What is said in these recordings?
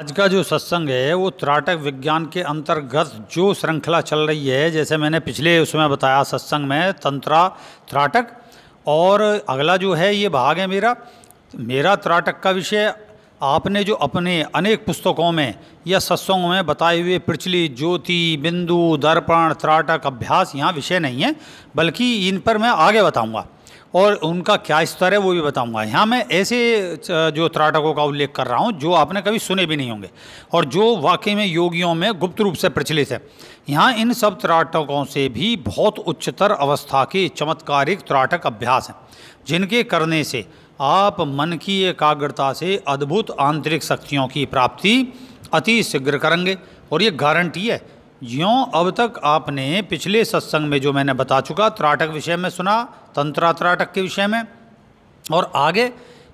आज का जो सत्संग है वो त्राटक विज्ञान के अंतर्गत जो श्रृंखला चल रही है, जैसे मैंने पिछले उसमें बताया सत्संग में तंत्रा त्राटक, और अगला जो है ये भाग है मेरा त्राटक का विषय। आपने जो अपने अनेक पुस्तकों में या सत्संगों में बताए हुए प्रचलित ज्योति, बिंदु, दर्पण, त्राटक, अभ्यास यहाँ विषय नहीं है, बल्कि इन पर मैं आगे बताऊँगा और उनका क्या स्तर है वो भी बताऊंगा। यहाँ मैं ऐसे जो त्राटकों का उल्लेख कर रहा हूँ जो आपने कभी सुने भी नहीं होंगे और जो वाकई में योगियों में गुप्त रूप से प्रचलित है। यहाँ इन सब त्राटकों से भी बहुत उच्चतर अवस्था के चमत्कारिक त्राटक अभ्यास हैं, जिनके करने से आप मन की एकाग्रता से अद्भुत आंतरिक शक्तियों की प्राप्ति अति शीघ्र करेंगे। और ये गारंटी है। ज्यों अब तक आपने पिछले सत्संग में जो मैंने बता चुका त्राटक विषय में सुना, तंत्रा त्राटक के विषय में, और आगे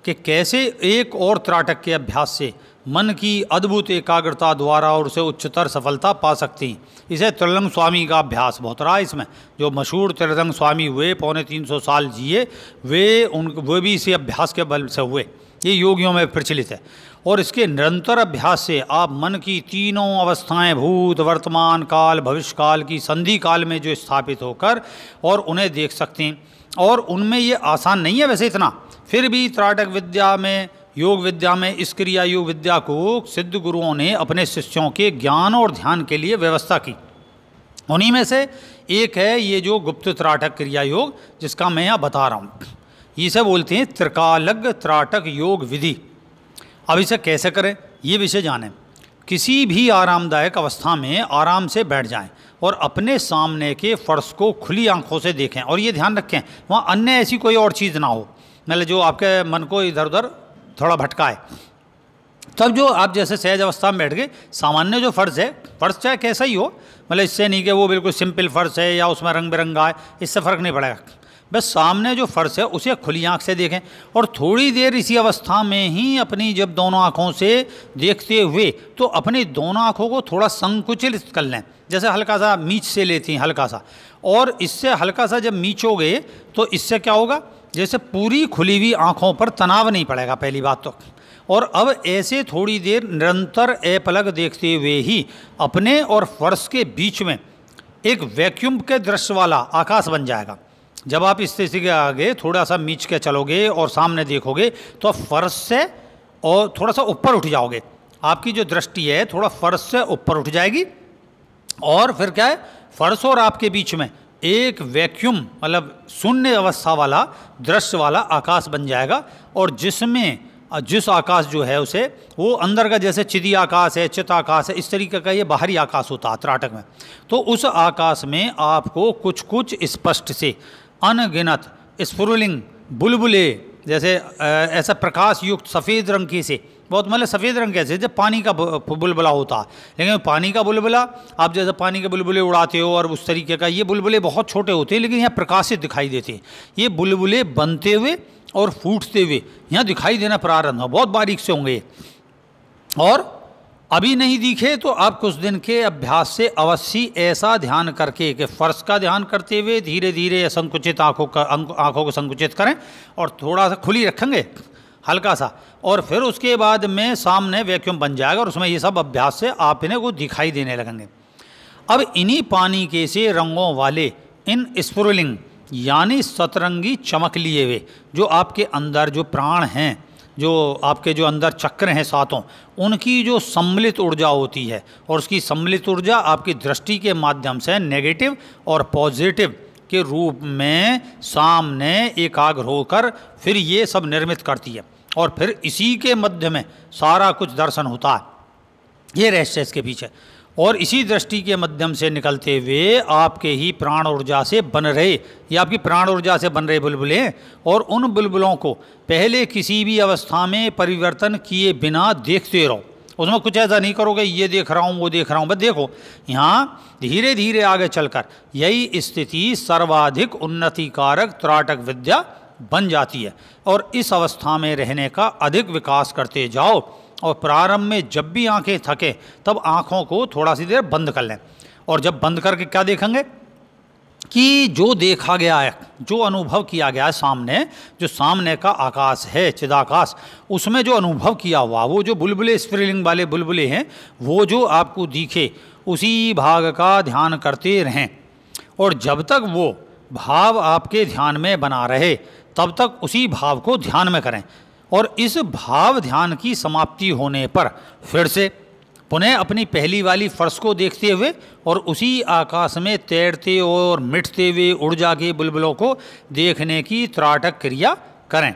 कि कैसे एक और त्राटक के अभ्यास से मन की अद्भुत एकाग्रता द्वारा और उसे उच्चतर सफलता पा सकती। इसे त्रिरंग स्वामी का अभ्यास बहुत रहा। इसमें जो मशहूर त्रिरंग स्वामी हुए, 350 साल जिए, वे भी इसी अभ्यास के बल से हुए। ये योगियों में प्रचलित है। और इसके निरंतर अभ्यास से आप मन की तीनों अवस्थाएं, भूत, वर्तमान काल, भविष्य काल की संधि काल में जो स्थापित होकर और उन्हें देख सकते हैं। और उनमें ये आसान नहीं है वैसे इतना, फिर भी त्राटक विद्या में, योग विद्या में इस क्रिया योग विद्या को सिद्ध गुरुओं ने अपने शिष्यों के ज्ञान और ध्यान के लिए व्यवस्था की। उन्हीं में से एक है ये जो गुप्त त्राटक क्रिया योग, जिसका मैं यहाँ बता रहा हूँ। इसे बोलते हैं त्रिकालज्ञ त्राटक योग विधि। अब इसे कैसे करें ये विषय जानें। किसी भी आरामदायक अवस्था में आराम से बैठ जाएं और अपने सामने के फर्श को खुली आंखों से देखें। और ये ध्यान रखें वहाँ अन्य ऐसी कोई और चीज़ ना हो, मतलब जो आपके मन को इधर उधर थोड़ा भटकाए। तब जो आप जैसे सहज अवस्था में बैठ गए, सामान्य जो फर्श है, फर्श चाहे कैसा ही हो, मतलब इससे नहीं कि वो बिल्कुल सिंपल फर्श है या उसमें रंग बिरंगा है, इससे फ़र्क नहीं पड़ेगा। बस सामने जो फर्श है उसे खुली आंख से देखें और थोड़ी देर इसी अवस्था में ही अपनी जब दोनों आँखों से देखते हुए तो अपनी दोनों आँखों को थोड़ा संकुचित कर लें, जैसे हल्का सा मीच से लेती हैं हल्का सा। और इससे हल्का सा जब मीचोगे तो इससे क्या होगा, जैसे पूरी खुली हुई आँखों पर तनाव नहीं पड़ेगा, पहली बात तो। और अब ऐसे थोड़ी देर निरंतर अपलक देखते हुए ही अपने और फर्श के बीच में एक वैक्यूम के दृश्य वाला आकाश बन जाएगा। जब आप इस स्थिति के आगे थोड़ा सा मीच के चलोगे और सामने देखोगे तो फर्श से और थोड़ा सा ऊपर उठ जाओगे, आपकी जो दृष्टि है थोड़ा फर्श से ऊपर उठ जाएगी। और फिर क्या है, फर्श और आपके बीच में एक वैक्यूम मतलब शून्य अवस्था वाला दृश्य वाला आकाश बन जाएगा। और जिसमें जिस आकाश जो है उसे वो अंदर का जैसे चिदी आकाश है, चित आकाश है, इस तरीके का ये बाहरी आकाश होता है त्राटक में। तो उस आकाश में आपको कुछ कुछ स्पष्ट से अनगिनत स्फुरलिंग बुलबुले, जैसे ऐसा प्रकाश युक्त सफ़ेद रंग की से, बहुत मतलब सफ़ेद रंग कैसे, जब पानी का बुलबुला होता है, लेकिन पानी का बुलबुला आप जैसे पानी के बुलबुले उड़ाते हो और उस तरीके का, ये बुलबुले बहुत छोटे होते हैं लेकिन यहाँ प्रकाशित दिखाई देते हैं। ये बुलबुले बनते हुए और फूटते हुए यहाँ दिखाई देना प्रारंभ हो, बहुत बारीक से होंगे। और अभी नहीं दिखे तो आप कुछ दिन के अभ्यास से अवश्य ऐसा ध्यान करके कि फर्श का ध्यान करते हुए धीरे धीरे संकुचित आँखों को संकुचित करें और थोड़ा सा खुली रखेंगे हल्का सा, और फिर उसके बाद में सामने वैक्यूम बन जाएगा और उसमें ये सब अभ्यास से आप इन्हें को दिखाई देने लगेंगे। अब इन्हीं पानी के से रंगों वाले इन स्फुरलिंग यानी सतरंगी चमक लिए हुए जो आपके अंदर जो प्राण हैं, जो आपके जो अंदर चक्र हैं सातों, उनकी जो सम्मिलित ऊर्जा होती है, और उसकी सम्मिलित ऊर्जा आपकी दृष्टि के माध्यम से नेगेटिव और पॉजिटिव के रूप में सामने एकाग्र होकर फिर ये सब निर्मित करती है। और फिर इसी के मध्य में सारा कुछ दर्शन होता है, ये रहस्य इसके पीछे। और इसी दृष्टि के माध्यम से निकलते हुए आपके ही प्राण ऊर्जा से बन रहे, ये आपकी प्राण ऊर्जा से बन रहे बुलबुले, और उन बुलबुलों को पहले किसी भी अवस्था में परिवर्तन किए बिना देखते रहो। उसमें कुछ ऐसा नहीं करोगे ये देख रहा हूँ वो देख रहा हूँ, बस देखो। यहाँ धीरे धीरे आगे चलकर यही स्थिति सर्वाधिक उन्नतिकारक त्राटक विद्या बन जाती है। और इस अवस्था में रहने का अधिक विकास करते जाओ। और प्रारंभ में जब भी आंखें थके तब आंखों को थोड़ा सी देर बंद कर लें, और जब बंद करके क्या देखेंगे, कि जो देखा गया है, जो अनुभव किया गया है सामने, जो सामने का आकाश है चिदाकाश, उसमें जो अनुभव किया हुआ, वो जो बुलबुले स्फुलिंग वाले बुलबुले हैं, वो जो आपको दिखे उसी भाग का ध्यान करते रहें। और जब तक वो भाव आपके ध्यान में बना रहे तब तक उसी भाव को ध्यान में करें। और इस भाव ध्यान की समाप्ति होने पर फिर से पुनः अपनी पहली वाली फर्श को देखते हुए और उसी आकाश में तैरते और मिटते हुए ऊर्जा के बुलबुलों को देखने की त्राटक क्रिया करें।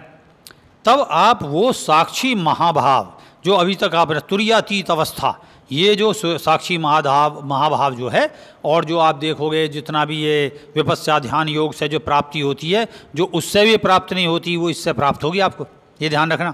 तब आप वो साक्षी महाभाव जो अभी तक आपने तुरीयातीत अवस्था, ये जो साक्षी महाभाव जो है, और जो आप देखोगे जितना भी ये विपस्या ध्यान योग से जो प्राप्ति होती है, जो उससे भी प्राप्त नहीं होती वो इससे प्राप्त होगी आपको, ये ध्यान रखना।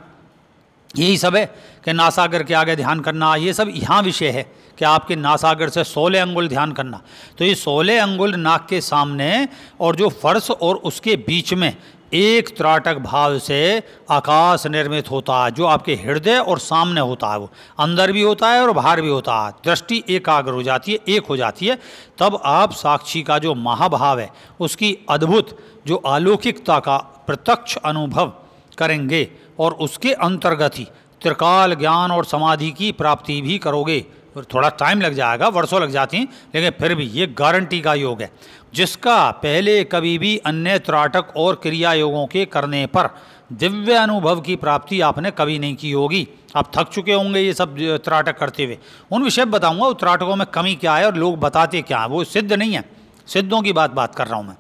यही सब है कि नासागर के आगे ध्यान करना, ये सब यहाँ विषय है कि आपके नासागर से 16 अंगुल ध्यान करना। तो ये 16 अंगुल नाक के सामने और जो फर्श और उसके बीच में एक त्राटक भाव से आकाश निर्मित होता है, जो आपके हृदय और सामने होता है, वो अंदर भी होता है और बाहर भी होता है। दृष्टि एकाग्र हो जाती है, एक हो जाती है। तब आप साक्षी का जो महाभाव है उसकी अद्भुत जो अलौकिकता का प्रत्यक्ष अनुभव करेंगे और उसके अंतर्गत ही त्रिकाल ज्ञान और समाधि की प्राप्ति भी करोगे। थोड़ा टाइम लग जाएगा, वर्षों लग जाती हैं, लेकिन फिर भी ये गारंटी का योग है, जिसका पहले कभी भी अन्य त्राटक और क्रिया योगों के करने पर दिव्य अनुभव की प्राप्ति आपने कभी नहीं की होगी। आप थक चुके होंगे ये सब त्राटक करते हुए। उन विषय बताऊंगा उन त्राटकों में कमी क्या है और लोग बताते क्या है, वो सिद्ध नहीं है, सिद्धों की बात कर रहा हूँ मैं।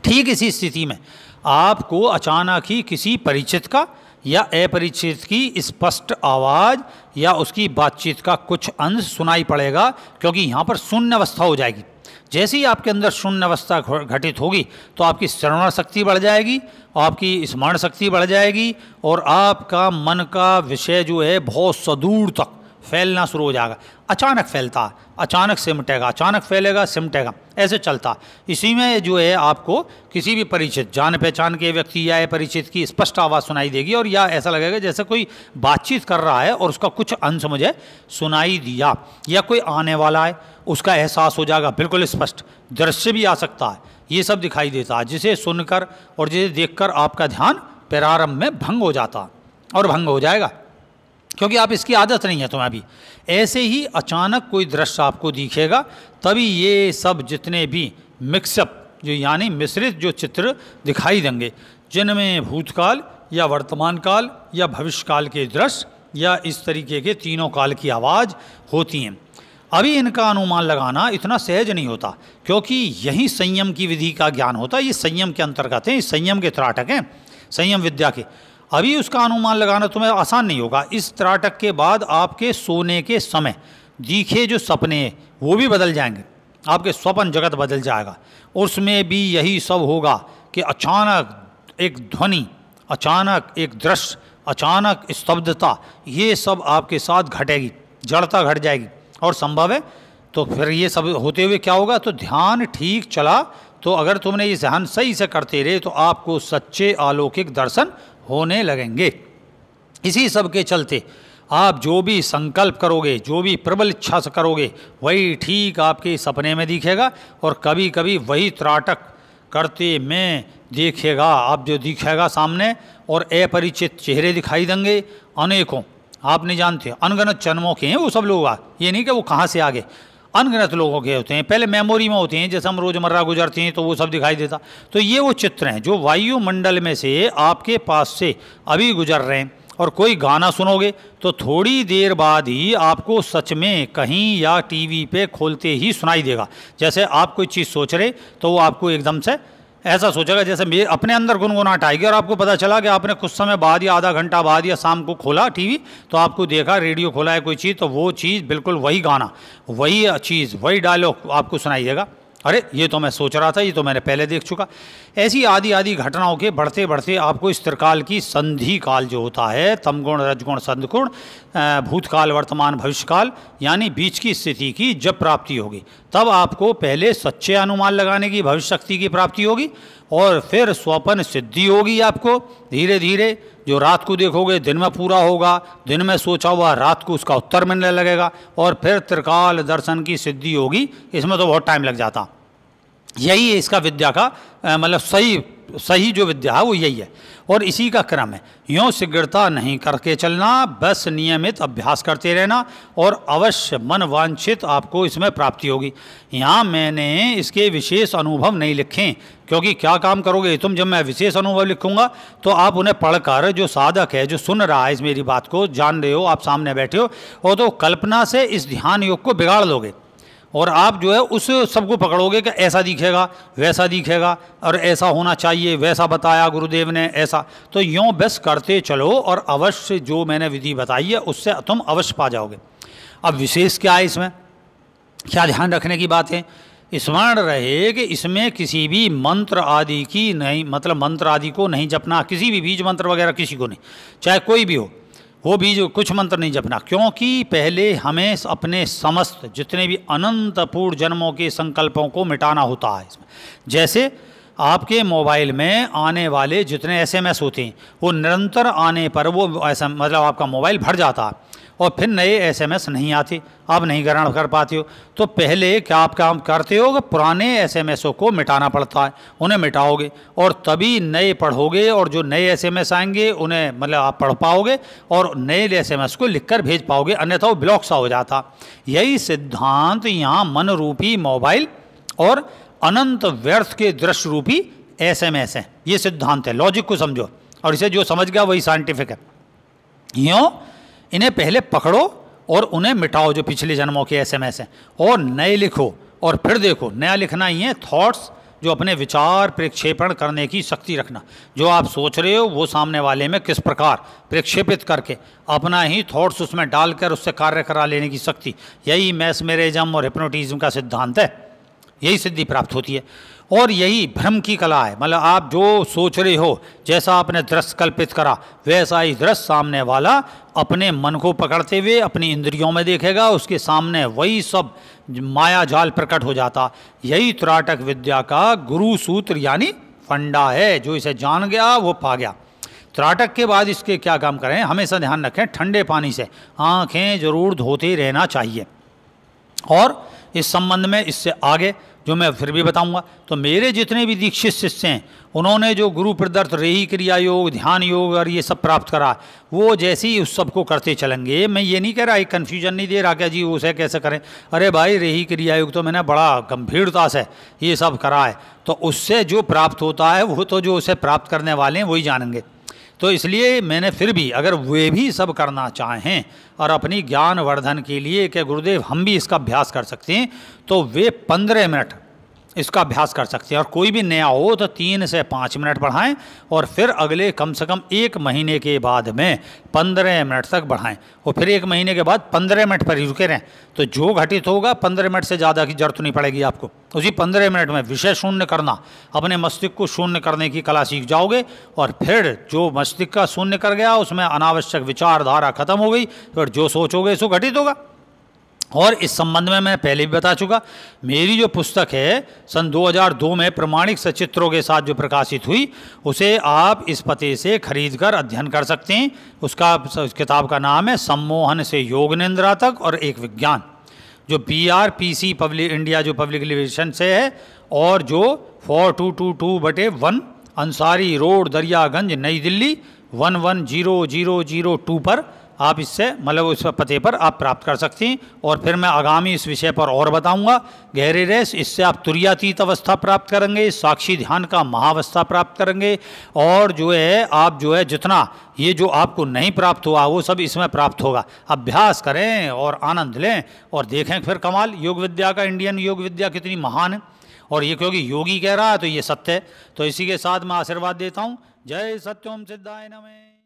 ठीक इसी स्थिति में आपको अचानक ही किसी परिचित का या अपरिचित की स्पष्ट आवाज़ या उसकी बातचीत का कुछ अंश सुनाई पड़ेगा, क्योंकि यहाँ पर शून्य अवस्था हो जाएगी। जैसे ही आपके अंदर शून्य अवस्था घटित होगी तो आपकी श्रवण शक्ति बढ़ जाएगी, आपकी स्मरण शक्ति बढ़ जाएगी और आपका मन का विषय जो है बहुत सुदूर तक फैलना शुरू हो जाएगा। अचानक फैलता है, अचानक सिमटेगा, अचानक फैलेगा, सिमटेगा, ऐसे चलता। इसी में जो है आपको किसी भी परिचित जान पहचान के व्यक्ति या परिचित की स्पष्ट आवाज़ सुनाई देगी, और या ऐसा लगेगा जैसे कोई बातचीत कर रहा है और उसका कुछ अंश मुझे सुनाई दिया, या कोई आने वाला है उसका एहसास हो जाएगा, बिल्कुल स्पष्ट। दृश्य भी आ सकता है, ये सब दिखाई देता है, जिसे सुनकर और जिसे देखकर आपका ध्यान प्रारंभ में भंग हो जाता और भंग हो जाएगा, क्योंकि आप इसकी आदत नहीं है तुम्हें अभी। ऐसे ही अचानक कोई दृश्य आपको दिखेगा, तभी ये सब जितने भी मिक्सअप जो यानी मिश्रित जो चित्र दिखाई देंगे, जिनमें भूतकाल या वर्तमान काल या भविष्यकाल के दृश्य या इस तरीके के तीनों काल की आवाज़ होती हैं। अभी इनका अनुमान लगाना इतना सहज नहीं होता, क्योंकि यही संयम की विधि का ज्ञान होता है। ये संयम के अंतर्गत हैं, संयम के त्राटक हैं, संयम विद्या के। अभी उसका अनुमान लगाना तुम्हें आसान नहीं होगा। इस त्राटक के बाद आपके सोने के समय दिखे जो सपने हैं वो भी बदल जाएंगे, आपके स्वप्न जगत बदल जाएगा। उसमें भी यही सब होगा कि अचानक एक ध्वनि, अचानक एक दृश्य, अचानक स्तब्धता, ये सब आपके साथ घटेगी, जड़ता घट जाएगी। और संभव है तो फिर ये सब होते हुए क्या होगा, तो ध्यान ठीक चला तो अगर तुमने ये ध्यान सही से करते रहे तो आपको सच्चे अलौकिक दर्शन होने लगेंगे। इसी सब के चलते आप जो भी संकल्प करोगे, जो भी प्रबल इच्छा से करोगे, वही ठीक आपके सपने में दिखेगा, और कभी कभी वही त्राटक करते में देखेगा आप जो दिखेगा सामने, और अपरिचित चेहरे दिखाई देंगे अनेकों। आप नहीं जानते, अनगिनत जन्मों के हैं वो सब लोग। ये नहीं कि वो कहाँ से आगे, अनगिनत लोगों के होते हैं, पहले मेमोरी में होते हैं, जैसे हम रोज़मर्रा गुजरते हैं तो वो सब दिखाई देता। तो ये वो चित्र हैं जो वायुमंडल में से आपके पास से अभी गुजर रहे हैं। और कोई गाना सुनोगे तो थोड़ी देर बाद ही आपको सच में कहीं या टीवी पे खोलते ही सुनाई देगा। जैसे आप कोई चीज़ सोच रहे तो वो आपको एकदम से ऐसा सोचेगा जैसे मेरे अपने अंदर गुनगुनाहट आएगी, और आपको पता चला कि आपने कुछ समय बाद या आधा घंटा बाद या शाम को खोला टीवी, तो आपको देखा रेडियो खोला है कोई चीज़, तो वो चीज़ बिल्कुल वही गाना, वही चीज़, वही डायलॉग आपको सुनाई देगा। अरे ये तो मैं सोच रहा था, ये तो मैंने पहले देख चुका। ऐसी आदि आदि घटनाओं के बढ़ते बढ़ते आपको इस त्रिकाल की संधि काल जो होता है, तमगुण रजगुण सदगुण, भूतकाल वर्तमान भविष्यकाल, यानी बीच की स्थिति की जब प्राप्ति होगी, तब आपको पहले सच्चे अनुमान लगाने की भविष्य शक्ति की प्राप्ति होगी, और फिर स्वप्न सिद्धि होगी। आपको धीरे धीरे जो रात को देखोगे दिन में पूरा होगा, दिन में सोचा हुआ रात को उसका उत्तर मिलने लगेगा, और फिर त्रिकाल दर्शन की सिद्धि होगी। इसमें तो बहुत टाइम लग जाता। यही है इसका विद्या का मतलब सही सही जो विद्या है वो यही है, और इसी का क्रम है। यों शीघ्रता नहीं करके चलना, बस नियमित अभ्यास करते रहना और अवश्य मन वांछित आपको इसमें प्राप्ति होगी। यहाँ मैंने इसके विशेष अनुभव नहीं लिखे, क्योंकि क्या काम करोगे तुम, जब मैं विशेष अनुभव लिखूंगा तो आप उन्हें पढ़कर, जो साधक है जो सुन रहा है इस मेरी बात को, जान रहे हो, आप सामने बैठे हो, और तो कल्पना से इस ध्यान योग को बिगाड़ लोगे और आप जो है उस सबको पकड़ोगे कि ऐसा दिखेगा, वैसा दिखेगा, और ऐसा होना चाहिए, वैसा बताया गुरुदेव ने ऐसा। तो यूँ बस करते चलो और अवश्य जो मैंने विधि बताई है उससे तुम अवश्य पा जाओगे। अब विशेष क्या है इसमें, क्या ध्यान रखने की बात है, स्मरण रहे कि इसमें किसी भी मंत्र आदि की नहीं, मतलब मंत्र आदि को नहीं जपना, किसी भी बीज मंत्र वगैरह किसी को नहीं, चाहे कोई भी हो वो बीज कुछ मंत्र नहीं जपना, क्योंकि पहले हमें अपने समस्त जितने भी अनंत पूर्ण जन्मों के संकल्पों को मिटाना होता है इसमें। जैसे आपके मोबाइल में आने वाले जितने एसएमएस होते हैं वो निरंतर आने पर वो ऐसा मतलब आपका मोबाइल भर जाता है और फिर नए एसएमएस नहीं आते, आप नहीं ग्रहण कर पाते हो। तो पहले क्या आप काम करते हो कि पुराने एसएमएसों को मिटाना पड़ता है, उन्हें मिटाओगे और तभी नए पढ़ोगे, और जो नए एसएमएस आएंगे उन्हें मतलब आप पढ़ पाओगे और नए एसएमएस को लिखकर भेज पाओगे, अन्यथा वो ब्लॉक सा हो जाता। यही सिद्धांत यहाँ मन रूपी मोबाइल और अनंत व्यर्थ के दृश्य रूपी एसएमएस है, ये सिद्धांत है। लॉजिक को समझो, और इसे जो समझ गया वही साइंटिफिक है। यूँ इन्हें पहले पकड़ो और उन्हें मिटाओ जो पिछले जन्मों के एसएमएस हैं, और नए लिखो, और फिर देखो नया लिखना ही है थॉट्स, जो अपने विचार प्रक्षेपण करने की शक्ति रखना। जो आप सोच रहे हो वो सामने वाले में किस प्रकार प्रक्षेपित करके अपना ही थॉट्स उसमें डालकर उससे कार्य करा लेने की शक्ति, यही मैस्मेरिज्म और हिप्नोटिज्म का सिद्धांत है। यही सिद्धि प्राप्त होती है, और यही भ्रम की कला है। मतलब आप जो सोच रहे हो, जैसा आपने दृश्य कल्पित करा वैसा ही दृश्य सामने वाला अपने मन को पकड़ते हुए अपनी इंद्रियों में देखेगा, उसके सामने वही सब माया जाल प्रकट हो जाता। यही त्राटक विद्या का गुरु सूत्र यानी फंडा है। जो इसे जान गया वो पा गया। त्राटक के बाद इसके क्या काम करें, हमेशा ध्यान रखें, ठंडे पानी से आँखें जरूर धोते रहना चाहिए। और इस संबंध में इससे आगे जो मैं फिर भी बताऊंगा, तो मेरे जितने भी दीक्षित शिष्य हैं उन्होंने जो गुरु प्रदत्त रेही क्रिया योग, ध्यान योग और ये सब प्राप्त करा, वो जैसे ही उस सब को करते चलेंगे। मैं ये नहीं कह रहा, एक कन्फ्यूजन नहीं दे रहा क्या जी उसे कैसे करें, अरे भाई रेही क्रिया योग तो मैंने बड़ा गंभीरता से ये सब करा है, तो उससे जो प्राप्त होता है वो तो जो उसे प्राप्त करने वाले हैं वही जानेंगे। तो इसलिए मैंने फिर भी, अगर वे भी सब करना चाहें और अपनी ज्ञान वर्धन के लिए कि गुरुदेव हम भी इसका अभ्यास कर सकते हैं, तो वे 15 मिनट इसका अभ्यास कर सकते हैं। और कोई भी नया हो तो 3 से 5 मिनट बढ़ाएं, और फिर अगले कम से कम 1 महीने के बाद में 15 मिनट तक बढ़ाएं, और फिर 1 महीने के बाद 15 मिनट पर ही रुके रहें। तो जो घटित होगा 15 मिनट से ज़्यादा की जरूरत नहीं पड़ेगी आपको। उसी 15 मिनट में विषय शून्य करना, अपने मस्तिष्क को शून्य करने की कला सीख जाओगे, और फिर जो मस्तिष्क का शून्य कर गया उसमें अनावश्यक विचारधारा खत्म हो गई, फिर जो सोचोगे सो घटित होगा। और इस संबंध में मैं पहले भी बता चुका, मेरी जो पुस्तक है सन 2002 में प्रमाणिक सचित्रों के साथ जो प्रकाशित हुई, उसे आप इस पते से खरीदकर अध्ययन कर सकते हैं। उसका किताब का नाम है सम्मोहन से योग निंद्रा तक और एक विज्ञान, जो PRPC पब्लिक इंडिया जो पब्लिकेशन से है, और जो 4222/1 अंसारी रोड दरियागंज नई दिल्ली 110002 पर आप इससे मतलब उस पते पर आप प्राप्त कर सकते हैं। और फिर मैं आगामी इस विषय पर और बताऊंगा गहरे रहस। इससे आप तुरीयातीत अवस्था प्राप्त करेंगे, साक्षी ध्यान का महाअवस्था प्राप्त करेंगे, और जो है आप जो है जितना ये जो आपको नहीं प्राप्त हुआ वो सब इसमें प्राप्त होगा। अभ्यास करें और आनंद लें और देखें फिर कमाल योग विद्या का, इंडियन योग विद्या कितनी महान है। और ये क्योंकि योगी कह रहा है तो ये सत्य है। तो इसी के साथ मैं आशीर्वाद देता हूँ। जय सत्यम सिद्धाय नमः।